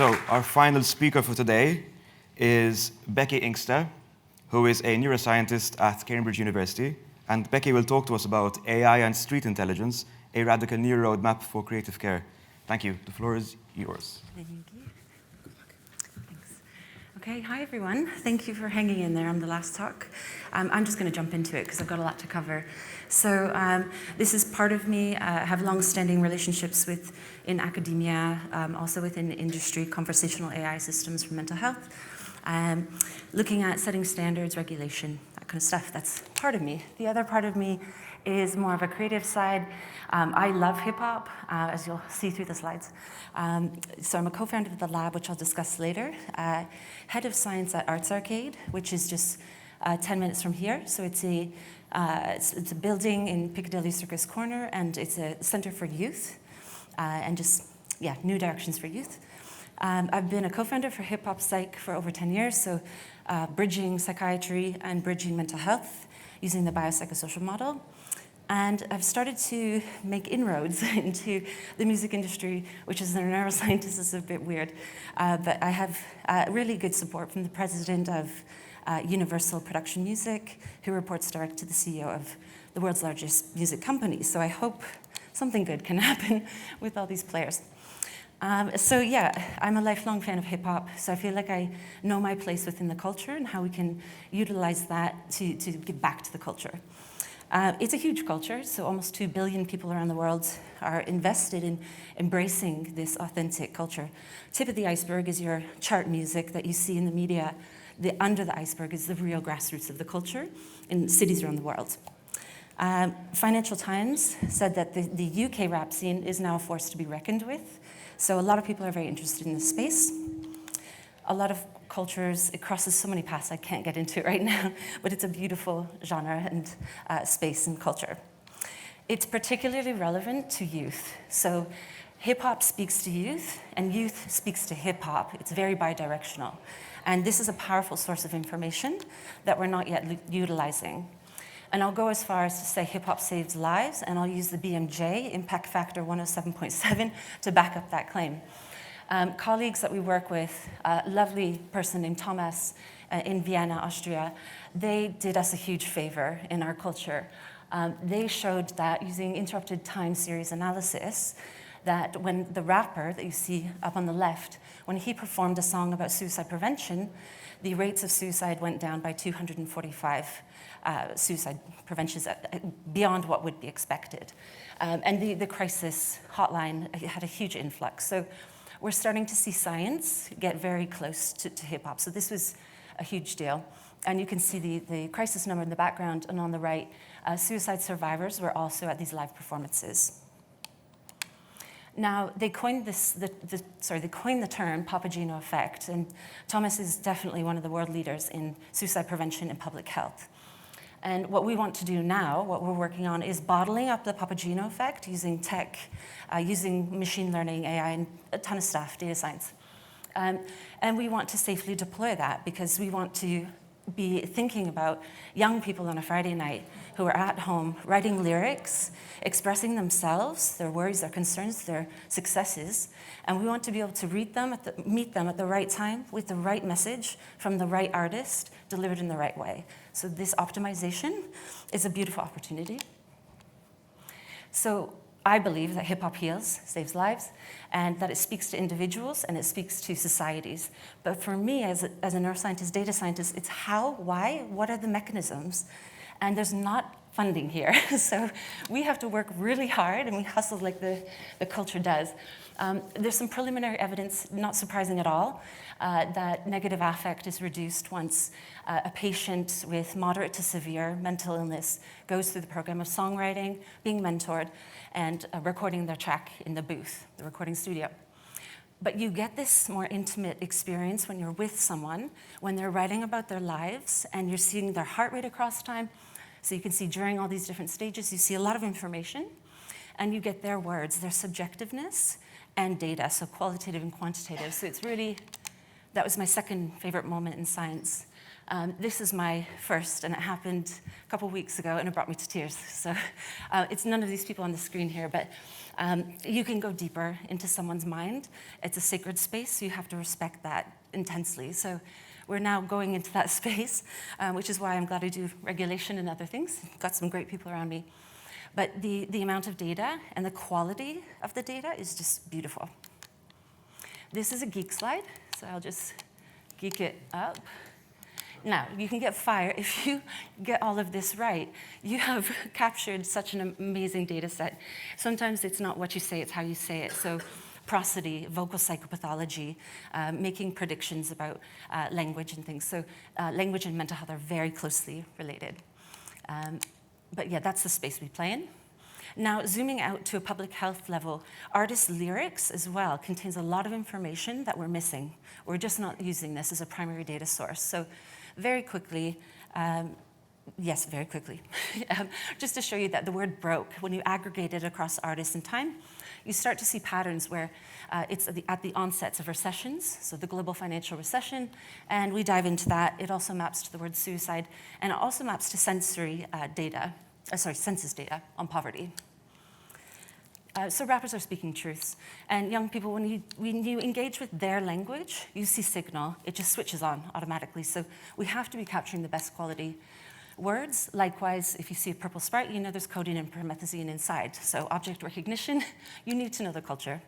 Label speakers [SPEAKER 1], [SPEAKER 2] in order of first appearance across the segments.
[SPEAKER 1] So our final speaker for today is Becky Inkster, who is a neuroscientist at Cambridge University. And Becky will talk to us about AI and street intelligence, a radical new roadmap for creative care. Thank you. The floor is yours.
[SPEAKER 2] Thank you. Thanks. Okay, hi everyone. Thank you for hanging in there on the last talk. I'm just going to jump into it because I've got a lot to cover. So this is part of me. I have long-standing relationships in academia, also within industry, conversational AI systems for mental health, looking at setting standards, regulation, that kind of stuff. That's part of me. The other part of me is more of a creative side. I love hip-hop, as you'll see through the slides. So I'm a co-founder of the lab, which I'll discuss later, head of science at Arts Arcade, which is just 10 minutes from here. So it's a building in Piccadilly Circus Corner, and it's a center for youth, and just, yeah, new directions for youth. I've been a co-founder for Hip Hop Psych for over 10 years, so bridging psychiatry and bridging mental health using the biopsychosocial model. And I've started to make inroads into the music industry, which as a neuroscientist is a bit weird. But I have really good support from the president of Universal Production Music, who reports direct to the CEO of the world's largest music company. So I hope something good can happen with all these players. So yeah, I'm a lifelong fan of hip hop, so I feel like I know my place within the culture and how we can utilize that to give back to the culture. It's a huge culture, so almost 2 billion people around the world are invested in embracing this authentic culture. Tip of the iceberg is your chart music that you see in the media. Under the iceberg is the real grassroots of the culture in cities around the world. Financial Times said that the UK rap scene is now a force to be reckoned with. So a lot of people are very interested in this space. A lot of cultures, it crosses so many paths I can't get into it right now, but it's a beautiful genre and space and culture. It's particularly relevant to youth. So hip-hop speaks to youth, and youth speaks to hip-hop. It's very bi-directional. And this is a powerful source of information that we're not yet utilizing. And I'll go as far as to say hip-hop saves lives, and I'll use the BMJ, Impact Factor 107.7, to back up that claim. Colleagues that we work with, a lovely person named Thomas in Vienna, Austria, they did us a huge favor in our culture. They showed that using interrupted time series analysis, that when the rapper that you see up on the left, when he performed a song about suicide prevention, the rates of suicide went down by 245 suicide preventions beyond what would be expected. And the crisis hotline had a huge influx. So we're starting to see science get very close to hip-hop. So this was a huge deal. And you can see the crisis number in the background, and on the right, suicide survivors were also at these live performances. Now, they coined the term Papageno Effect, and Thomas is definitely one of the world leaders in suicide prevention and public health. And what we want to do now, what we're working on, is bottling up the Papageno Effect using tech, using machine learning, AI, and a ton of stuff, data science. And we want to safely deploy that because we want to be thinking about young people on a Friday night who are at home writing lyrics, expressing themselves, their worries, their concerns, their successes, and we want to be able to meet them at the right time with the right message from the right artist delivered in the right way. So this optimization is a beautiful opportunity. So I believe that hip-hop heals, saves lives, and that it speaks to individuals and it speaks to societies. But for me, as a neuroscientist, data scientist, it's how, why, what are the mechanisms? And there's not funding here. So we have to work really hard, and we hustle like the culture does. There's some preliminary evidence, not surprising at all, that negative affect is reduced once a patient with moderate to severe mental illness goes through the program of songwriting, being mentored, and recording their track in the booth, the recording studio. But you get this more intimate experience when you're with someone, when they're writing about their lives, and you're seeing their heart rate across time. So you can see during all these different stages, you see a lot of information, and you get their words, their subjectiveness, and data, so qualitative and quantitative. So it's really, that was my second favorite moment in science. This is my first, and it happened a couple of weeks ago, and it brought me to tears. So it's none of these people on the screen here, but you can go deeper into someone's mind. It's a sacred space, so you have to respect that intensely. So we're now going into that space, which is why I'm glad I do regulation and other things. Got some great people around me. But the amount of data and the quality of the data is just beautiful. This is a geek slide, so I'll just geek it up. Now, you can get fired if you get all of this right. You have captured such an amazing data set. Sometimes it's not what you say, it's how you say it. So prosody, vocal psychopathology, making predictions about language and things. So language and mental health are very closely related. But yeah, that's the space we play in. Now, zooming out to a public health level, artists' lyrics as well contains a lot of information that we're missing. We're just not using this as a primary data source. So very quickly, yes, very quickly, just to show you that the word broke, when you aggregate it across artists and time, you start to see patterns where it's at the onsets of recessions, so the global financial recession, and we dive into that. It also maps to the word suicide, and it also maps to census data on poverty. So rappers are speaking truths, and young people, when you engage with their language, you see signal. It just switches on automatically. So we have to be capturing the best quality words. Likewise, if you see a purple Sprite, you know there's codeine and promethazine inside. So object recognition, you need to know the culture.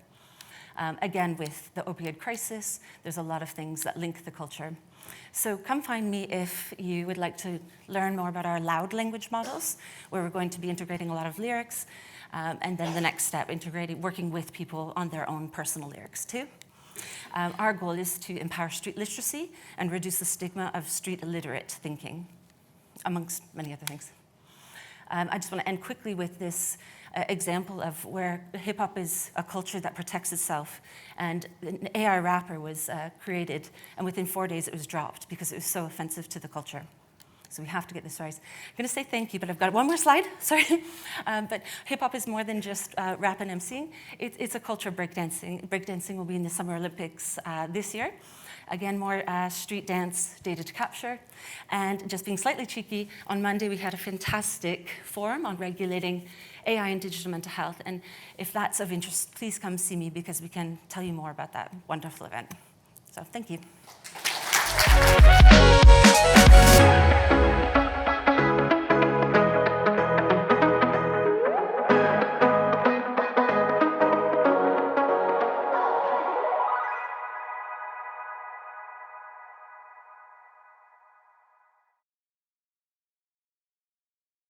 [SPEAKER 2] Again, with the opioid crisis, there's a lot of things that link the culture. So come find me if you would like to learn more about our loud language models, where we're going to be integrating a lot of lyrics, and then the next step, working with people on their own personal lyrics too. Our goal is to empower street literacy and reduce the stigma of street illiterate thinking, amongst many other things. I just want to end quickly with this example of where hip-hop is a culture that protects itself. And an AI rapper was created, and within 4 days it was dropped because it was so offensive to the culture. So we have to get this right. I'm going to say thank you, but I've got one more slide, sorry. But hip-hop is more than just rap and emceeing. It's a culture of breakdancing. Breakdancing will be in the Summer Olympics this year. Again, more street dance data to capture. And just being slightly cheeky, on Monday we had a fantastic forum on regulating AI and digital mental health. And if that's of interest, please come see me because we can tell you more about that wonderful event. So thank you.